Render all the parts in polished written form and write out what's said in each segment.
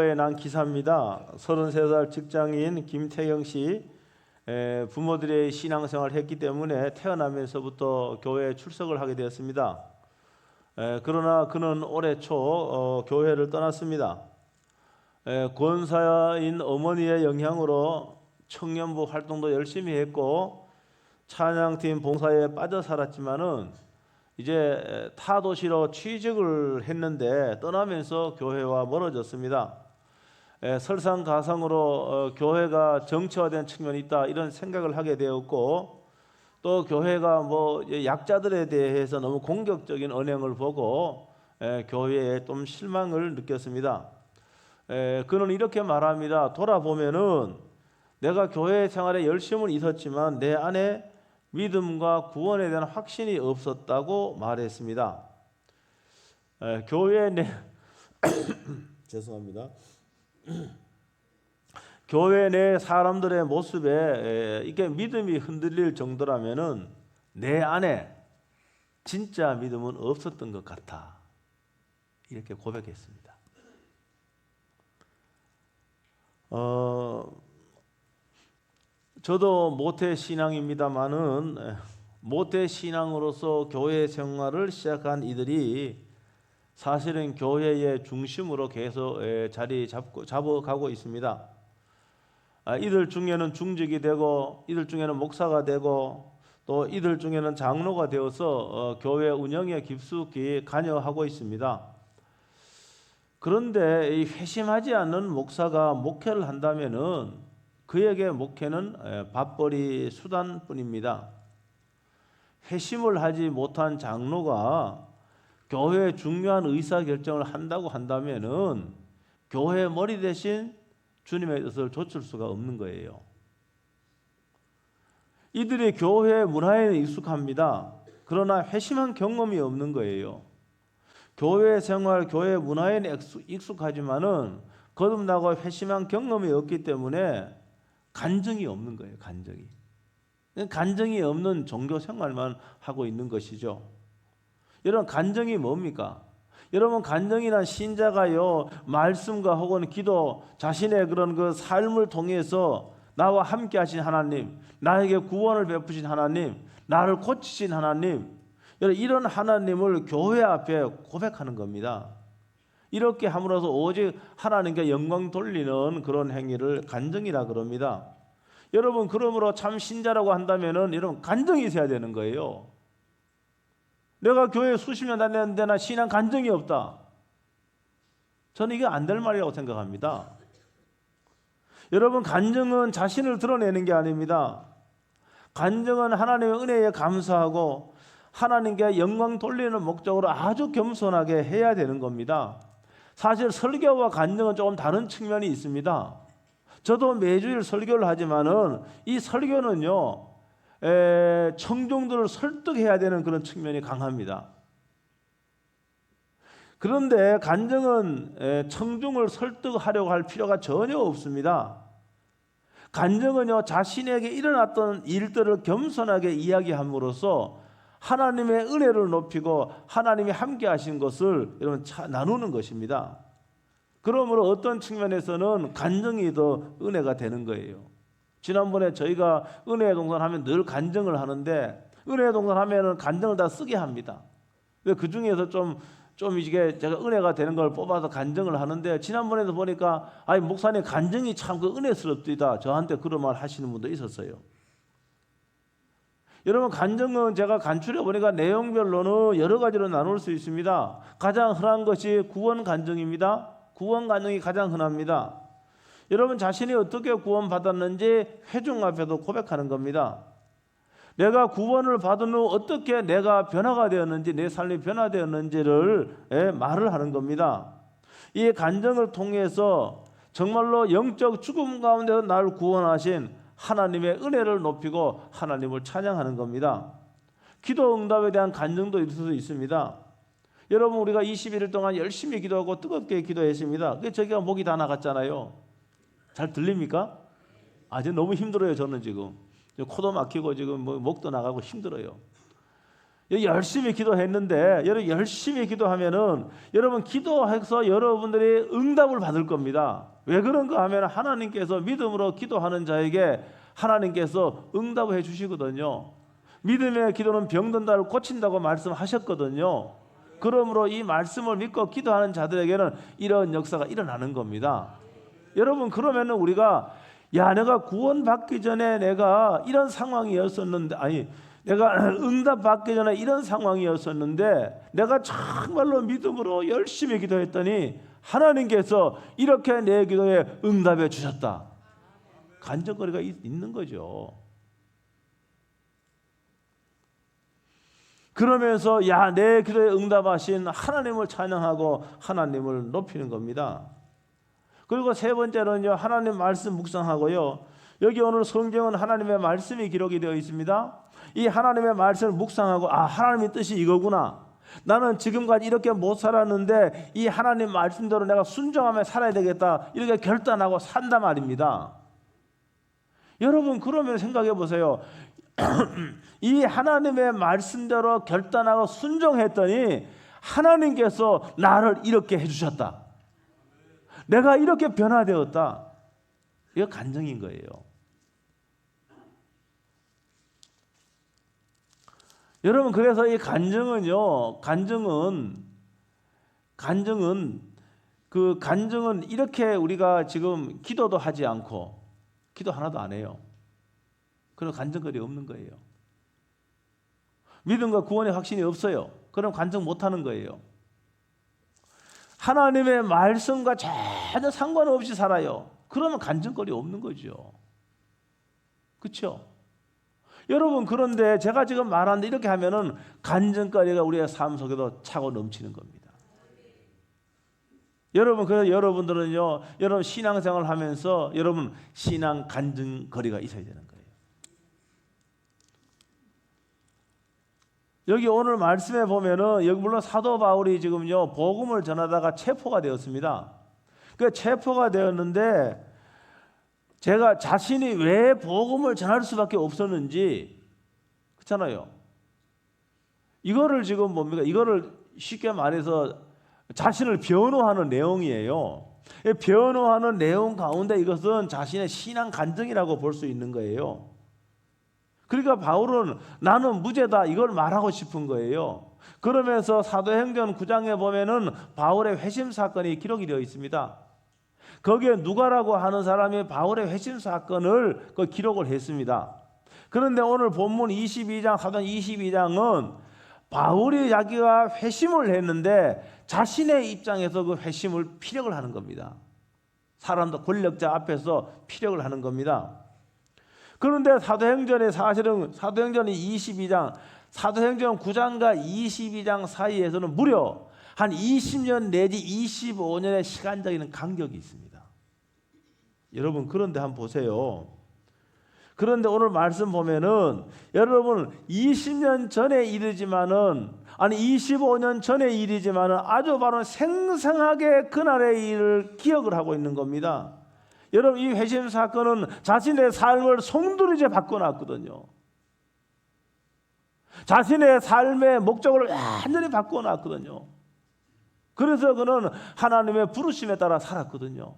에 난 기사입니다. 33살 직장인 김태경 씨, 부모들의 신앙생활을 했기 때문에 태어나면서부터 교회에 출석을 하게 되었습니다. 그러나 그는 올해 초 교회를 떠났습니다. 권사인 어머니의 영향으로 청년부 활동도 열심히 했고 찬양팀 봉사에 빠져 살았지만은 이제 타 도시로 취직을 했는데 떠나면서 교회와 멀어졌습니다. 설상가상으로 교회가 정치화된 측면이 있다 이런 생각을 하게 되었고 또 교회가 뭐 약자들에 대해서 너무 공격적인 언행을 보고 교회에 좀 실망을 느꼈습니다. 그는 이렇게 말합니다. 돌아보면은 내가 교회 생활에 열심은 있었지만 내 안에 믿음과 구원에 대한 확신이 없었다고 말했습니다. 교회 내 죄송합니다. 교회 내 사람들의 모습에 이게 믿음이 흔들릴 정도라면은 내 안에 진짜 믿음은 없었던 것 같아. 이렇게 고백했습니다. 저도 모태 신앙입니다만은 모태 신앙으로서 교회 생활을 시작한 이들이 사실은 교회의 중심으로 계속 자리 잡아가고 있습니다. 이들 중에는 중직이 되고 이들 중에는 목사가 되고 또 이들 중에는 장로가 되어서 교회 운영에 깊숙이 관여하고 있습니다. 그런데 이 회심하지 않는 목사가 목회를 한다면은 그에게 목회는 밥벌이 수단뿐입니다. 회심을 하지 못한 장로가 교회의 중요한 의사결정을 한다고 한다면은 교회 머리 대신 주님의 뜻을 좇을 수가 없는 거예요. 이들이 교회 문화에 익숙합니다. 그러나 회심한 경험이 없는 거예요. 교회 생활, 교회 문화에 익숙하지만은 거듭나고 회심한 경험이 없기 때문에 간증이 없는 거예요. 간증이 없는 종교 생활만 하고 있는 것이죠. 여러분, 간증이 뭡니까? 여러분, 간증이란 신자가요 말씀과 혹은 기도, 자신의 그런 그 삶을 통해서 나와 함께 하신 하나님, 나에게 구원을 베푸신 하나님, 나를 고치신 하나님, 이런 하나님을 교회 앞에 고백하는 겁니다. 이렇게 함으로써 오직 하나님께 영광 돌리는 그런 행위를 간증이라 그럽니다. 여러분, 그러므로 참 신자라고 한다면은 여러분 간증이 있어야 되는 거예요. 내가 교회 수십 년 다녔는데 나 신앙 간증이 없다. 저는 이게 안 될 말이라고 생각합니다. 여러분, 간증은 자신을 드러내는 게 아닙니다. 간증은 하나님의 은혜에 감사하고 하나님께 영광 돌리는 목적으로 아주 겸손하게 해야 되는 겁니다. 사실 설교와 간증은 조금 다른 측면이 있습니다. 저도 매주일 설교를 하지만은 이 설교는요 청중들을 설득해야 되는 그런 측면이 강합니다. 그런데 간증은 청중을 설득하려고 할 필요가 전혀 없습니다. 간증은요 자신에게 일어났던 일들을 겸손하게 이야기함으로써 하나님의 은혜를 높이고 하나님이 함께 하신 것을 여러분 나누는 것입니다. 그러므로 어떤 측면에서는 간증이 더 은혜가 되는 거예요. 지난번에 저희가 은혜의 동산 하면 늘 간증을 하는데 은혜의 동산 하면은 간증을 다 쓰게 합니다. 그 중에서 좀 이게 제가 은혜가 되는 걸 뽑아서 간증을 하는데 지난번에도 보니까 아니 목사님 간증이 참 그 은혜스럽다. 저한테 그런 말 하시는 분도 있었어요. 여러분, 간증은 제가 간추려 보니까 내용별로는 여러 가지로 나눌 수 있습니다. 가장 흔한 것이 구원 간증입니다. 구원 간증이 가장 흔합니다. 여러분, 자신이 어떻게 구원받았는지 회중 앞에서 고백하는 겁니다. 내가 구원을 받은 후 어떻게 내가 변화가 되었는지, 내 삶이 변화되었는지를 말을 하는 겁니다. 이 간증을 통해서 정말로 영적 죽음 가운데서 나를 구원하신 하나님의 은혜를 높이고 하나님을 찬양하는 겁니다. 기도 응답에 대한 간증도 있을 수 있습니다. 여러분, 우리가 21일 동안 열심히 기도하고 뜨겁게 기도했습니다. 저기가 목이 다 나갔잖아요. 잘 들립니까? 지금 너무 힘들어요. 저는 지금 코도 막히고 지금 목도 나가고 힘들어요. 열심히 기도했는데 여러분 열심히 기도하면은 여러분 기도해서 여러분들이 응답을 받을 겁니다. 왜 그런가 하면 하나님께서 믿음으로 기도하는 자에게 하나님께서 응답을 해주시거든요. 믿음의 기도는 병든 자를 고친다고 말씀하셨거든요. 그러므로 이 말씀을 믿고 기도하는 자들에게는 이런 역사가 일어나는 겁니다. 여러분 그러면은 우리가 내가 구원받기 전에 내가 이런 상황이었었는데 내가 응답받기 전에 이런 상황이었었는데 내가 정말로 믿음으로 열심히 기도했더니 하나님께서 이렇게 내 기도에 응답해 주셨다. 간증거리가 있는 거죠. 그러면서 내 기도에 응답하신 하나님을 찬양하고 하나님을 높이는 겁니다. 그리고 세 번째는요, 하나님 말씀 묵상하고요. 여기 오늘 성경은 하나님의 말씀이 기록이 되어 있습니다. 이 하나님의 말씀을 묵상하고 하나님의 뜻이 이거구나. 나는 지금까지 이렇게 못 살았는데 이 하나님 말씀대로 내가 순종하며 살아야 되겠다. 이렇게 결단하고 산단 말입니다. 여러분 그러면 생각해 보세요. 이 하나님의 말씀대로 결단하고 순종했더니 하나님께서 나를 이렇게 해주셨다. 내가 이렇게 변화되었다. 이거 간증인 거예요. 여러분 그래서 이 간증은요, 간증은 이렇게 우리가 지금 기도도 하지 않고 기도 하나도 안 해요. 그럼 간증거리 없는 거예요. 믿음과 구원의 확신이 없어요. 그럼 간증 못하는 거예요. 하나님의 말씀과 전혀 상관없이 살아요. 그러면 간증거리 없는 거죠. 그렇죠? 여러분 그런데 제가 지금 말하는데 이렇게 하면은 간증거리가 우리의 삶 속에도 차고 넘치는 겁니다. 여러분 그래서 여러분들은요, 여러분 신앙생활 하면서 여러분 신앙 간증거리가 있어야 되는 거예요. 여기 오늘 말씀에 보면은 여기 물론 사도 바울이 지금요 복음을 전하다가 체포가 되었습니다. 그 체포가 되었는데 제가 자신이 왜 복음을 전할 수밖에 없었는지, 그렇잖아요. 이거를 지금 뭡니까? 이거를 쉽게 말해서 자신을 변호하는 내용이에요. 변호하는 내용 가운데 이것은 자신의 신앙 간증이라고 볼 수 있는 거예요. 그러니까 바울은 나는 무죄다 이걸 말하고 싶은 거예요. 그러면서 사도행전 9장에 보면은 바울의 회심 사건이 기록이 되어 있습니다. 거기에 누가라고 하는 사람이 바울의 회심 사건을 기록을 했습니다. 그런데 오늘 본문 22장, 사도행 22장은 바울이 자기가 회심을 했는데 자신의 입장에서 그 회심을 피력을 하는 겁니다. 사람들 권력자 앞에서 피력을 하는 겁니다. 그런데 사도행전에 사실은 사도행전이 22장, 사도행전 9장과 22장 사이에서는 무려 한 20년 내지 25년의 시간적인 간격이 있습니다. 여러분 그런데 한번 보세요. 그런데 오늘 말씀 보면은 여러분 20년 전에 일이지만은 25년 전의 일이지만은 아주 바로 생생하게 그날의 일을 기억을 하고 있는 겁니다. 여러분 이 회심 사건은 자신의 삶을 송두리째 바꿔놨거든요. 자신의 삶의 목적을 완전히 바꿔놨거든요. 그래서 그는 하나님의 부르심에 따라 살았거든요.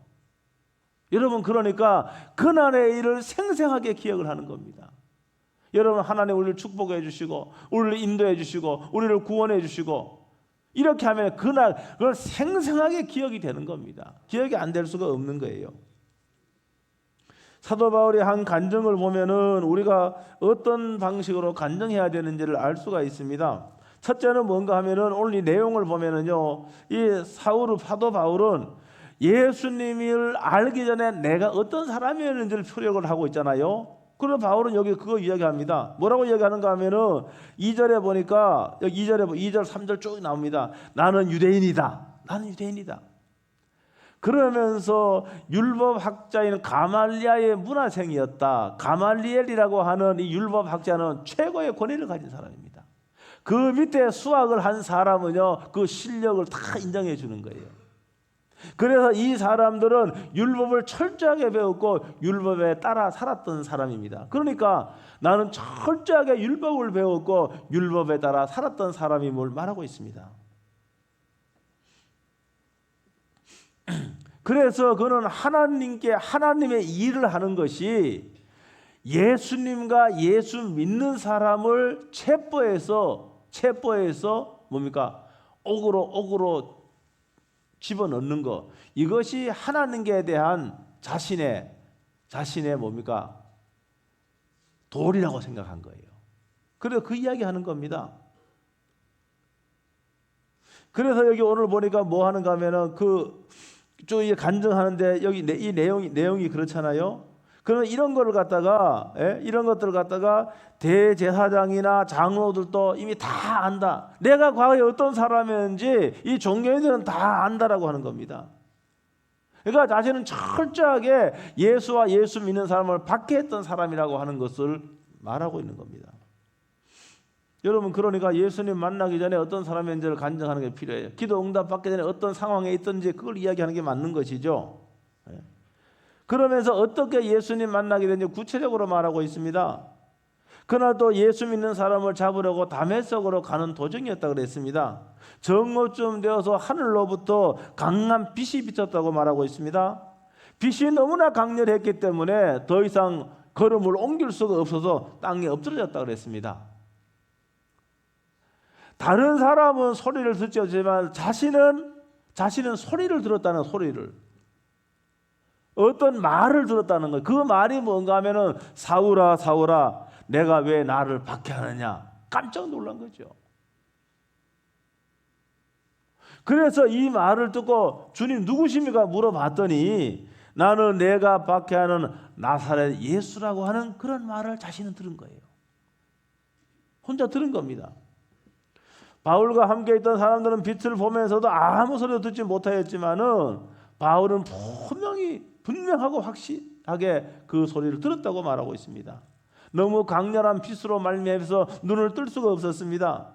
여러분 그러니까 그날의 일을 생생하게 기억을 하는 겁니다. 여러분 하나님 우리를 축복해 주시고 우리를 인도해 주시고 우리를 구원해 주시고 이렇게 하면 그걸 생생하게 기억이 되는 겁니다. 기억이 안 될 수가 없는 거예요. 사도 바울의 한 간증을 보면은 우리가 어떤 방식으로 간증해야 되는지를 알 수가 있습니다. 첫째는 뭔가 하면은 오늘 이 내용을 보면은요, 이 사도 바울은 예수님을 알기 전에 내가 어떤 사람이었는지를 표력을 하고 있잖아요. 그럼 바울은 여기 그거 이야기합니다. 뭐라고 이야기하는가 하면은 2절에 보니까 여기 2절 3절 쭉 나옵니다. 나는 유대인이다. 나는 유대인이다. 그러면서 율법학자인 가말리엘의 문화생이었다. 가말리엘이라고 하는 이 율법학자는 최고의 권위를 가진 사람입니다. 그 밑에 수학을 한 사람은요 그 실력을 다 인정해 주는 거예요. 그래서 이 사람들은 율법을 철저하게 배웠고 율법에 따라 살았던 사람입니다. 그러니까 나는 철저하게 율법을 배웠고 율법에 따라 살았던 사람임을 말하고 있습니다. 그래서 그는 하나님께 하나님의 일을 하는 것이 예수님과 예수 믿는 사람을 체포해서 뭡니까? 옥으로 집어넣는 것, 이것이 하나님께 대한 자신의 뭡니까? 도리라고 생각한 거예요. 그래서 그 이야기 하는 겁니다. 그래서 여기 오늘 보니까 뭐 하는가 하면은 쭉 간증하는데 여기 이 내용이 그렇잖아요. 그러면 이런 것들을 갖다가 대제사장이나 장로들도 이미 다 안다. 내가 과거에 어떤 사람이었는지 이 종교인들은 다 안다라고 하는 겁니다. 그러니까 자신은 철저하게 예수와 예수 믿는 사람을 박해했던 사람이라고 하는 것을 말하고 있는 겁니다. 여러분, 그러니까 예수님 만나기 전에 어떤 사람인지를 간증하는 게 필요해요. 기도 응답 받기 전에 어떤 상황에 있든지 그걸 이야기하는 게 맞는 것이죠. 그러면서 어떻게 예수님 만나게 되는지 구체적으로 말하고 있습니다. 그날도 예수 믿는 사람을 잡으려고 다메섹으로 가는 도중이었다고 그랬습니다. 정오쯤 되어서 하늘로부터 강한 빛이 비쳤다고 말하고 있습니다. 빛이 너무나 강렬했기 때문에 더 이상 걸음을 옮길 수가 없어서 땅에 엎드려졌다고 그랬습니다. 다른 사람은 소리를 듣지 않지만 자신은 소리를 들었다는, 소리를, 어떤 말을 들었다는 거예요. 그 말이 뭔가 하면은 사울아 사울아 내가 왜 나를 박해하느냐. 깜짝 놀란 거죠. 그래서 이 말을 듣고 주님 누구십니까 물어봤더니 나는 내가 박해하는 나사렛 예수라고 하는 그런 말을 자신은 들은 거예요. 혼자 들은 겁니다. 바울과 함께 있던 사람들은 빛을 보면서도 아무 소리도 듣지 못하였지만은 바울은 분명하고 확실하게 그 소리를 들었다고 말하고 있습니다. 너무 강렬한 빛으로 말미암아서 눈을 뜰 수가 없었습니다.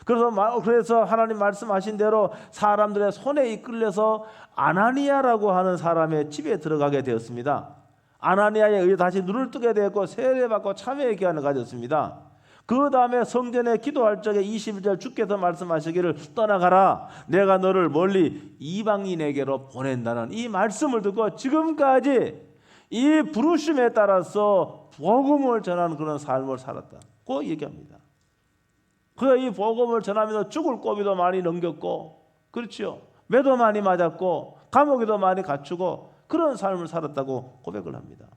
그래서 하나님 말씀하신 대로 사람들의 손에 이끌려서 아나니아라고 하는 사람의 집에 들어가게 되었습니다. 아나니아에 의해 다시 눈을 뜨게 되었고 세례받고 참회의 기한을 가졌습니다. 그 다음에 성전에 기도할 적에 21절 주께서 말씀하시기를 떠나가라 내가 너를 멀리 이방인에게로 보낸다는 이 말씀을 듣고 지금까지 이 부르심에 따라서 복음을 전하는 그런 삶을 살았다고 얘기합니다. 그가 이 복음을 전하면서 죽을 고비도 많이 넘겼고, 그렇죠, 매도 많이 맞았고 감옥에도 많이 갇히고 그런 삶을 살았다고 고백을 합니다.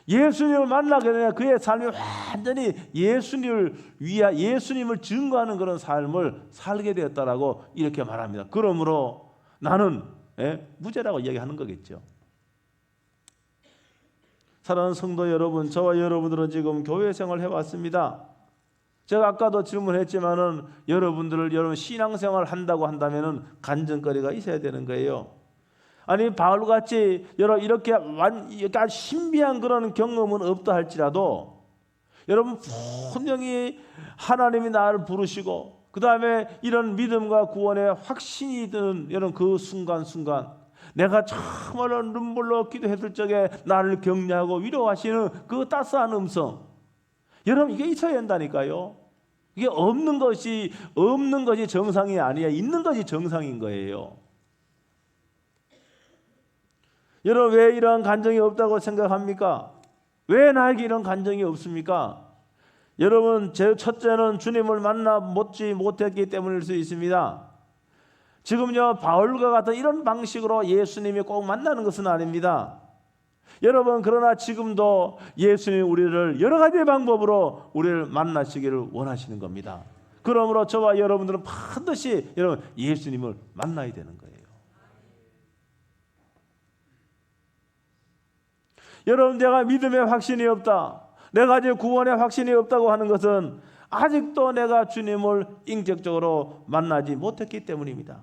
예수님을 만나게 되면 그의 삶이 완전히 예수님을 증거하는 그런 삶을 살게 되었다라고 이렇게 말합니다. 그러므로 나는 무죄라고 이야기하는 거겠죠. 사랑하는 성도 여러분, 저와 여러분들은 지금 교회 생활을 해왔습니다. 제가 아까도 질문했지만은 여러분 신앙생활을 한다고 한다면은 간증거리가 있어야 되는 거예요. 아니 바울같이 이렇게 신비한 그런 경험은 없다 할지라도 여러분 분명히 하나님이 나를 부르시고 그 다음에 이런 믿음과 구원의 확신이 드는 이런 그 순간순간 내가 정말로 눈물로 기도했을 적에 나를 격려하고 위로하시는 그 따스한 음성, 여러분 이게 있어야 된다니까요. 이게 없는 것이 정상이 아니야. 있는 것이 정상인 거예요. 여러분 왜 이런 감정이 없다고 생각합니까? 왜 나에게 이런 감정이 없습니까? 여러분 첫째는 주님을 만나 보지 못했기 때문일 수 있습니다. 지금요 바울과 같은 이런 방식으로 예수님이 꼭 만나는 것은 아닙니다. 여러분 그러나 지금도 예수님이 우리를 여러 가지 방법으로 우리를 만나시기를 원하시는 겁니다. 그러므로 저와 여러분들은 반드시 예수님을 만나야 되는 거예요. 여러분 내가 믿음의 확신이 없다, 내가 이제 구원의 확신이 없다고 하는 것은 아직도 내가 주님을 인격적으로 만나지 못했기 때문입니다.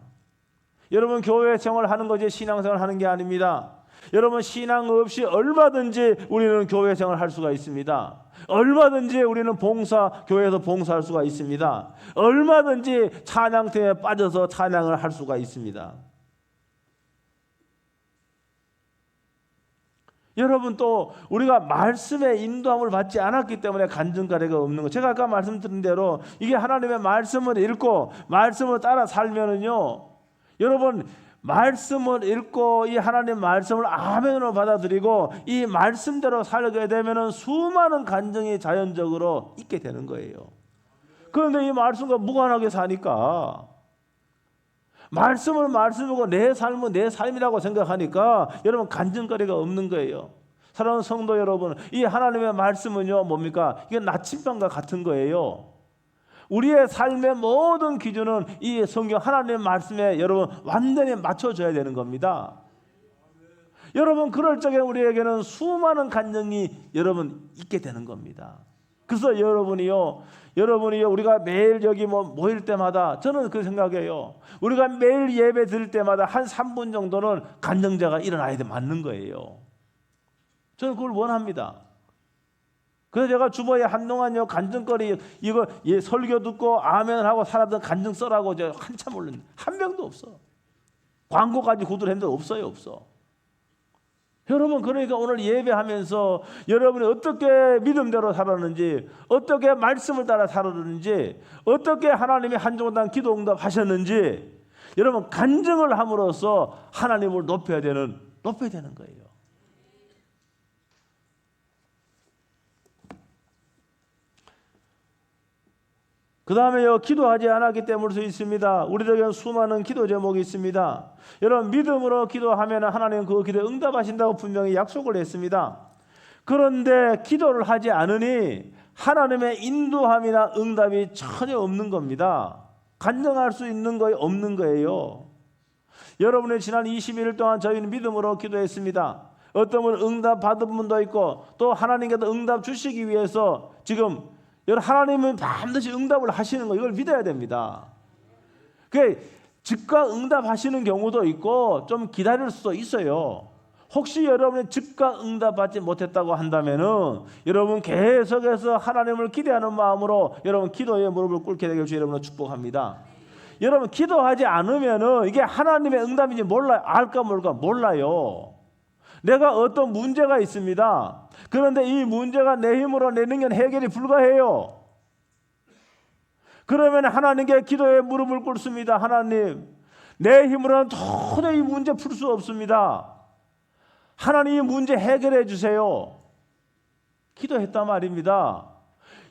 여러분 교회 생활하는 것이 신앙생활 하는 게 아닙니다. 여러분 신앙 없이 얼마든지 우리는 교회 생활할 수가 있습니다. 얼마든지 우리는 교회에서 봉사할 수가 있습니다. 얼마든지 찬양팀에 빠져서 찬양을 할 수가 있습니다. 여러분 또 우리가 말씀의 인도함을 받지 않았기 때문에 간증거리가 없는 거. 제가 아까 말씀드린 대로 이게 하나님의 말씀을 읽고 말씀을 따라 살면은요, 여러분 말씀을 읽고 이 하나님 말씀을 아멘으로 받아들이고 이 말씀대로 살게 되면은 수많은 간증이 자연적으로 있게 되는 거예요. 그런데 이 말씀과 무관하게 사니까, 말씀을 말씀이고 내 삶은 내 삶이라고 생각하니까 여러분 간증거리가 없는 거예요. 사랑하는 성도 여러분, 이 하나님의 말씀은요 뭡니까? 이게 나침반과 같은 거예요. 우리의 삶의 모든 기준은 이 성경 하나님의 말씀에 여러분 완전히 맞춰져야 되는 겁니다. 여러분 그럴 적에 우리에게는 수많은 간증이 여러분 있게 되는 겁니다. 그래서 여러분이요 우리가 매일 여기 모일 때마다 저는 그 생각이에요. 우리가 매일 예배 드릴 때마다 한 3분 정도는 간증자가 일어나야 돼 맞는 거예요. 저는 그걸 원합니다. 그래서 제가 주보에 한동안요 간증거리 이거 설교 듣고 아멘 하고 살았던 간증 써라고 제가 한참 올렸는데 한 명도 없어. 광고까지 구두했는데 없어. 여러분 그러니까 오늘 예배하면서 여러분이 어떻게 믿음대로 살았는지, 어떻게 말씀을 따라 살았는지, 어떻게 하나님이 한 주간 기도 응답하셨는지 여러분 간증을 함으로써 하나님을 높여야 되는 거예요. 그 다음에요 기도하지 않았기 때문일 수 있습니다. 우리에게는 수많은 기도 제목이 있습니다. 여러분 믿음으로 기도하면 하나님은 그 기도에 응답하신다고 분명히 약속을 했습니다. 그런데 기도를 하지 않으니 하나님의 인도함이나 응답이 전혀 없는 겁니다. 간증할 수 있는 거에 없는 거예요. 여러분의 지난 21일 동안 저희는 믿음으로 기도했습니다. 어떤 분은 응답 받은 분도 있고 또 하나님께서 응답 주시기 위해서 지금 여러분 하나님은 반드시 응답을 하시는 거 이걸 믿어야 됩니다. 그 즉각 응답하시는 경우도 있고 좀 기다릴 수도 있어요. 혹시 여러분이 즉각 응답받지 못했다고 한다면은 여러분 계속해서 하나님을 기대하는 마음으로 여러분 기도에 무릎을 꿇게 되게 주여 여러분을 축복합니다. 여러분 기도하지 않으면은 이게 하나님의 응답인지 알까 모를까 몰라요. 내가 어떤 문제가 있습니다. 그런데 이 문제가 내 힘으로 내 능력 해결이 불가해요. 그러면 하나님께 기도에 무릎을 꿇습니다. 하나님, 내 힘으로는 도저히 이 문제 풀 수 없습니다. 하나님 이 문제 해결해 주세요. 기도했단 말입니다.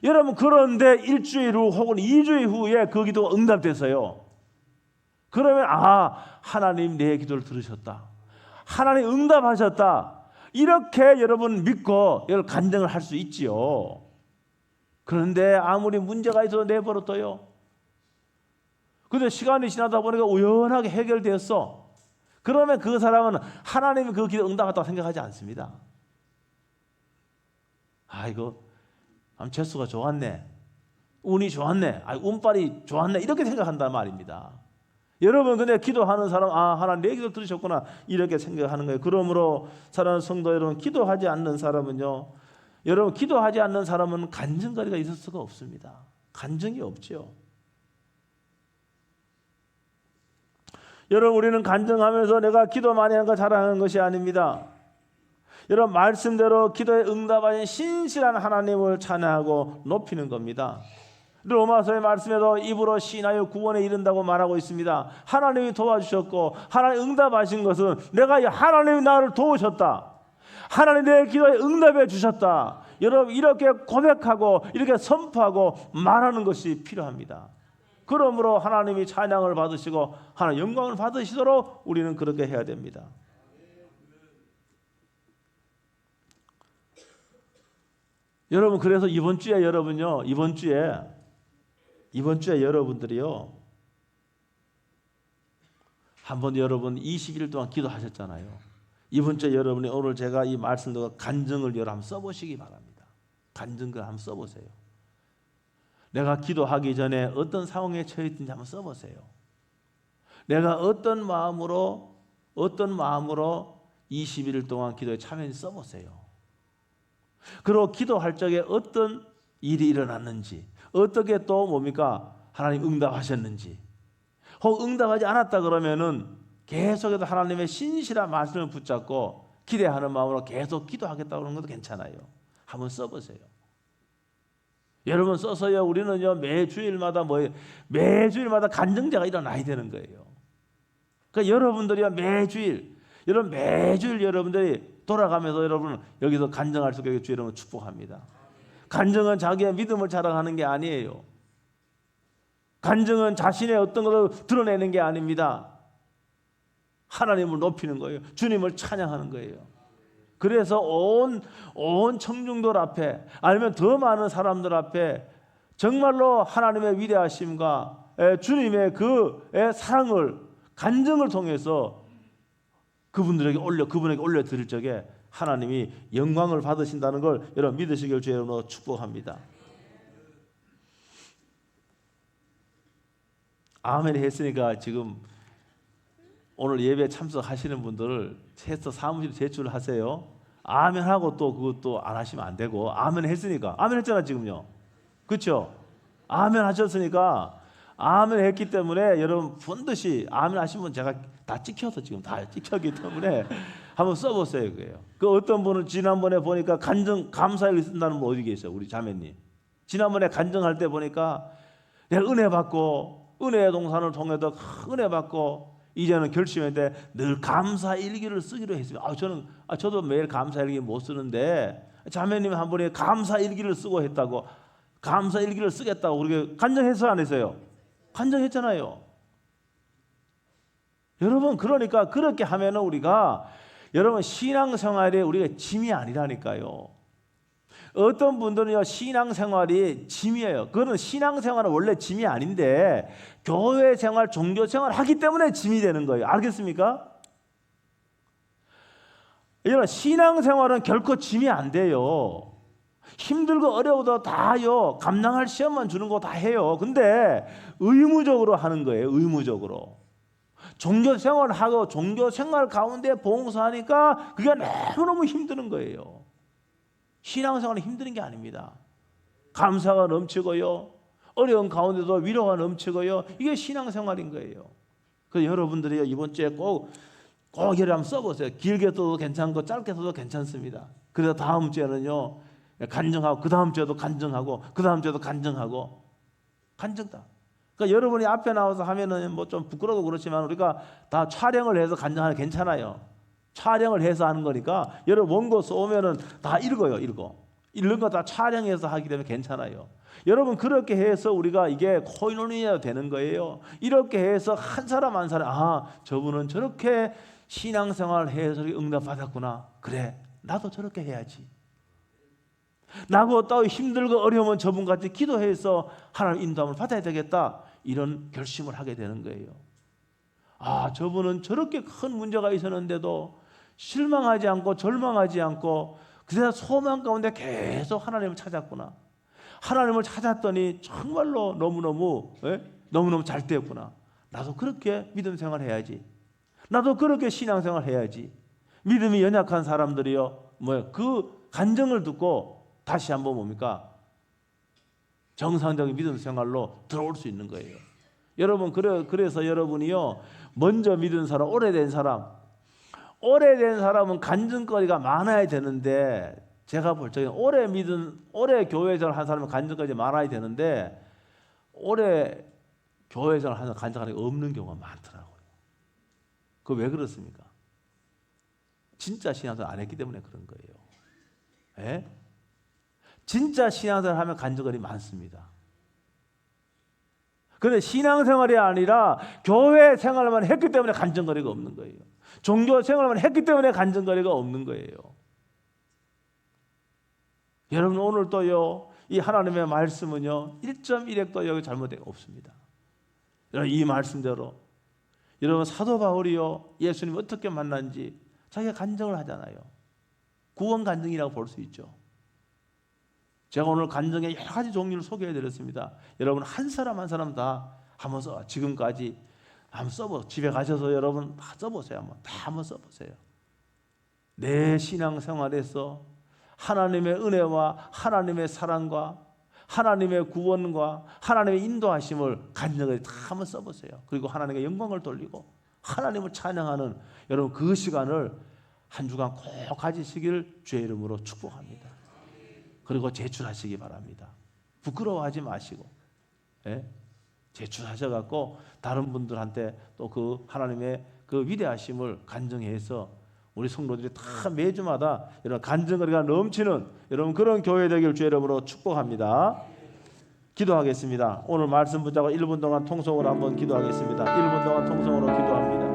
여러분 그런데 일주일 후 혹은 2주일 후에 그 기도가 응답돼서요. 그러면 하나님 내 기도를 들으셨다. 하나님 응답하셨다. 이렇게 여러분 믿고 여러분 간증을 할 수 있지요. 그런데 아무리 문제가 있어도 내버려둬요. 그런데 시간이 지나다 보니까 우연하게 해결되었어. 그러면 그 사람은 하나님이 그 기도 응답했다고 생각하지 않습니다. 이거 재수가 좋았네. 운이 좋았네. 운빨이 좋았네. 이렇게 생각한단 말입니다. 여러분 근데 기도하는 사람 하나님 내 기도 들으셨구나 이렇게 생각하는 거예요. 그러므로 사랑하는 성도 여러분 기도하지 않는 사람은요 여러분 기도하지 않는 사람은 간증거리가 있을 수가 없습니다. 간증이 없죠. 여러분 우리는 간증하면서 내가 기도 많이 하는 거 자랑하는 것이 아닙니다. 여러분 말씀대로 기도에 응답하신 신실한 하나님을 찬양하고 높이는 겁니다. 로마서의 말씀에도 입으로 시인하여 구원에 이른다고 말하고 있습니다. 하나님이 도와주셨고 하나님 응답하신 것은 내가 하나님이 나를 도우셨다. 하나님 내 기도에 응답해 주셨다. 여러분 이렇게 고백하고 이렇게 선포하고 말하는 것이 필요합니다. 그러므로 하나님이 찬양을 받으시고 하나님 영광을 받으시도록 우리는 그렇게 해야 됩니다. 여러분 그래서 이번 주에 여러분들이요 한번 여러분 20일 동안 기도하셨잖아요. 이번 주에 여러분이 오늘 제가 이 말씀도 간증을 여러분 한번 써보시기 바랍니다. 간증글 한번 써보세요. 내가 기도하기 전에 어떤 상황에 처했든지 한번 써보세요. 내가 어떤 마음으로 21일 동안 기도에 참여했는지 써보세요. 그리고 기도할 적에 어떤 일이 일어났는지, 어떻게 또 뭡니까? 하나님 응답하셨는지, 혹 응답하지 않았다 그러면은 계속해서 하나님의 신실한 말씀을 붙잡고 기대하는 마음으로 계속 기도하겠다고 하는 것도 괜찮아요. 한번 써보세요. 여러분 써서요. 우리는요 매주일마다 매주일마다 간증자가 일어나야 되는 거예요. 그러니까 여러분들이요 매주일 여러분들이 돌아가면서 여러분 여기서 간증할 수 있게 주 여러분 축복합니다. 간증은 자기의 믿음을 자랑하는 게 아니에요. 간증은 자신의 어떤 것을 드러내는 게 아닙니다. 하나님을 높이는 거예요. 주님을 찬양하는 거예요. 그래서 온 청중들 앞에 아니면 더 많은 사람들 앞에 정말로 하나님의 위대하심과 주님의 그 사랑을 간증을 통해서 그분에게 올려드릴 적에 하나님이 영광을 받으신다는 걸 여러분 믿으시길 주의 이름으로 축복합니다. 아멘 했으니까 지금 오늘 예배 참석하시는 분들을 해서 사무실 제출하세요. 아멘 하고 또 그것도 안 하시면 안 되고 아멘 했으니까 아멘 했잖아 지금요. 그렇죠? 아멘 하셨으니까 아멘 했기 때문에 여러분 반드시 아멘 하시면 제가 다 찍혀서 지금 다 찍혔기 때문에 한번 써보세요. 그게요. 그 어떤 분은 지난번에 보니까 간증 감사일기 쓴다는 분 어디 계세요? 우리 자매님. 지난번에 간증할 때 보니까 내가 은혜 받고 은혜의 동산을 통해서 은혜 받고 이제는 결심했는데 늘 감사일기를 쓰기로 했습니다. 저도 매일 감사일기 못 쓰는데 자매님 한 분이 감사일기를 쓰고 했다고 감사일기를 쓰겠다고 우리가 간증해서 안 했어요? 간증했잖아요. 여러분 그러니까 그렇게 하면은 우리가 여러분 신앙생활이 우리가 짐이 아니라니까요. 어떤 분들은요 신앙생활이 짐이에요. 그거는 신앙생활은 원래 짐이 아닌데 교회생활, 종교생활 하기 때문에 짐이 되는 거예요. 알겠습니까? 여러분 신앙생활은 결코 짐이 안 돼요. 힘들고 어려워도 다요 감당할 시험만 주는 거 다 해요. 근데 의무적으로 하는 거예요. 의무적으로. 종교생활하고 종교생활 가운데 봉사하니까 그게 너무너무 힘드는 거예요. 신앙생활은 힘든 게 아닙니다. 감사가 넘치고요. 어려운 가운데도 위로가 넘치고요. 이게 신앙생활인 거예요. 그래서 여러분들이 이번 주에 꼭 이를 한번 써보세요. 길게 써도 괜찮고 짧게 써도 괜찮습니다. 그래서 다음 주에는요 간증하고 그 다음 주에도 간증하고 그 다음 주에도 간증하고 간증다. 그러니까 여러분이 앞에 나와서 하면은 뭐 좀 부끄러워 그렇지만 우리가 다 촬영을 해서 간증하면 괜찮아요. 촬영을 해서 하는 거니까 여러분 원고 써오면은 다 읽은 거 다 촬영해서 하기 때문에 괜찮아요. 여러분 그렇게 해서 우리가 이게 코인원이 되는 거예요. 이렇게 해서 한 사람 한 사람 저분은 저렇게 신앙생활을 해서 응답받았구나. 그래 나도 저렇게 해야지. 나고 또 힘들고 어려우면 저분같이 기도해서 하나님 인도함을 받아야 되겠다. 이런 결심을 하게 되는 거예요. 저분은 저렇게 큰 문제가 있었는데도 실망하지 않고 절망하지 않고 그래서 소망 가운데 계속 하나님을 찾았구나. 하나님을 찾았더니 정말로 너무너무 잘 되었구나. 나도 그렇게 믿음 생활 해야지. 나도 그렇게 신앙 생활 해야지. 믿음이 연약한 사람들이요 그 간증을 듣고 다시 한번 뭡니까? 정상적인 믿음 생활로 들어올 수 있는 거예요. 여러분 그래서 여러분이요 먼저 믿은 사람, 오래된 사람은 간증거리가 많아야 되는데 제가 볼 적에 오래 교회 생활 한 사람은 간증거리 많아야 되는데 오래 교회 생활 하는 간증거리가 없는 경우가 많더라고요. 그 왜 그렇습니까? 진짜 신앙생활 안 했기 때문에 그런 거예요. 예? 진짜 신앙생활 하면 간증거리 많습니다. 그런데 신앙생활이 아니라 교회 생활만 했기 때문에 간증거리가 없는 거예요. 종교 생활만 했기 때문에 간증거리가 없는 거예요. 여러분 오늘 또요 이 하나님의 말씀은요 1.1핵도 여기 잘못되고 없습니다. 여러분 이 말씀대로 여러분 사도 바울이요 예수님 어떻게 만난지 자기가 간증을 하잖아요. 구원 간증이라고 볼 수 있죠. 제가 오늘 간증의 여러 가지 종류를 소개해드렸습니다. 여러분 한 사람 한 사람 다 한번 지금까지 한번 써보세요. 집에 가셔서 여러분 다 써보세요. 한번 써보세요. 내 신앙생활에서 하나님의 은혜와 하나님의 사랑과 하나님의 구원과 하나님의 인도하심을 간증을 다 한번 써보세요. 그리고 하나님의 영광을 돌리고 하나님을 찬양하는 여러분 그 시간을 한 주간 꼭 가지시길 주의 이름으로 축복합니다. 그리고 제출하시기 바랍니다. 부끄러워하지 마시고, 예? 제출하셔갖고 다른 분들한테 또 그 하나님의 그 위대하심을 간증해서 우리 성도들이 다 매주마다 이런 간증거리가 넘치는 여러분 그런 교회 되길 주의 이름으로 축복합니다. 기도하겠습니다. 오늘 말씀 붙잡고 1분 동안 통성으로 한번 기도하겠습니다. 1분 동안 통성으로 기도합니다.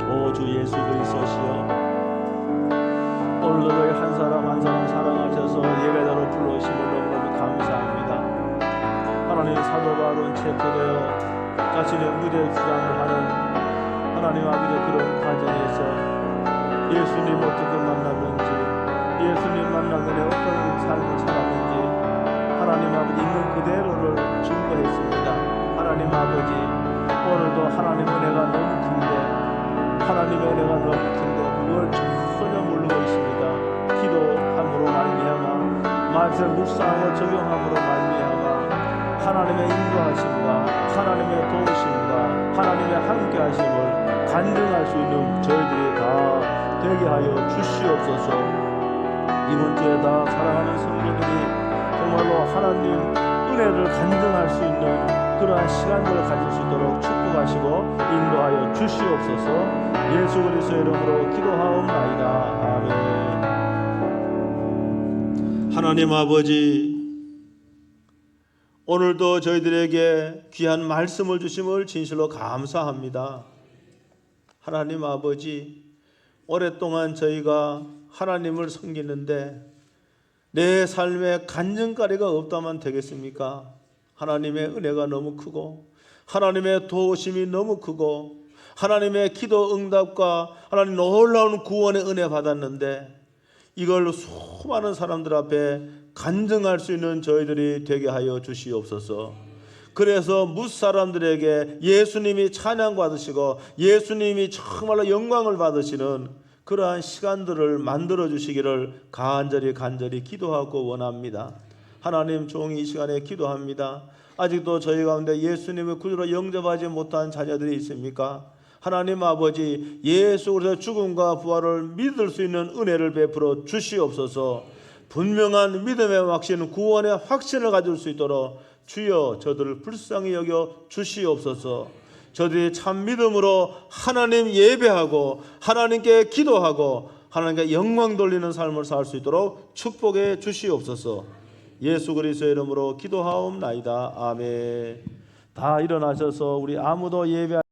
오 주 예수 그리스도시여, 오늘도 저희 한 사람 한 사람 사랑하셔서 예배자로 불러오심을 너무너무 감사합니다. 하나님 사도 바울은 체포되어 자신의 무죄 주장을 하는 하나님 아버지 그런 과정에서 예수님 어떻게 만났는지, 예수님 만나기 전에 어떤 삶을 살았는지 하나님 아버지 있는 그대로를 증거했습니다. 하나님 아버지 오늘도 하나님의 은혜가 너무 큰데, 하나님의 은혜가 너무 큰데 그걸 전혀 모르고 있습니다. 기도함으로 말미암아 말씀을 묵상하고 적용함으로 말미암아 하나님의 인도하심과 하나님의 도우심과 하나님의 함께하심을 간증할 수 있는 저희들이 다 되게 하여 주시옵소서. 이번 주에 다 사랑하는 성도들이 정말로 하나님 은혜를 간증할 수 있는 그러한 시간들을 가질 수 있도록 축복하시고 인도하여 주시옵소서. 예수 그리스도의 이름으로 기도하옵나이다. 아멘. 하나님 아버지, 오늘도 저희들에게 귀한 말씀을 주심을 진실로 감사합니다. 하나님 아버지, 오랫동안 저희가 하나님을 섬기는데 내 삶에 간증거리가 없다면 되겠습니까? 하나님의 은혜가 너무 크고 하나님의 도우심이 너무 크고 하나님의 기도 응답과 하나님 놀라운 구원의 은혜 받았는데 이걸 수많은 사람들 앞에 간증할 수 있는 저희들이 되게 하여 주시옵소서. 그래서 무사람들에게 예수님이 찬양받으시고 예수님이 정말로 영광을 받으시는 그러한 시간들을 만들어 주시기를 간절히 기도하고 원합니다. 하나님, 종이 이 시간에 기도합니다. 아직도 저희 가운데 예수님의 구주로 영접하지 못한 자녀들이 있습니까? 하나님 아버지, 예수 그리스도의 죽음과 부활을 믿을 수 있는 은혜를 베풀어 주시옵소서. 분명한 믿음의 확신, 구원의 확신을 가질 수 있도록 주여 저들을 불쌍히 여겨 주시옵소서. 저들이 참 믿음으로 하나님 예배하고 하나님께 기도하고 하나님께 영광 돌리는 삶을 살 수 있도록 축복해 주시옵소서. 예수 그리스도의 이름으로 기도하옵나이다. 아멘. 다 일어나셔서 우리 아무도 예배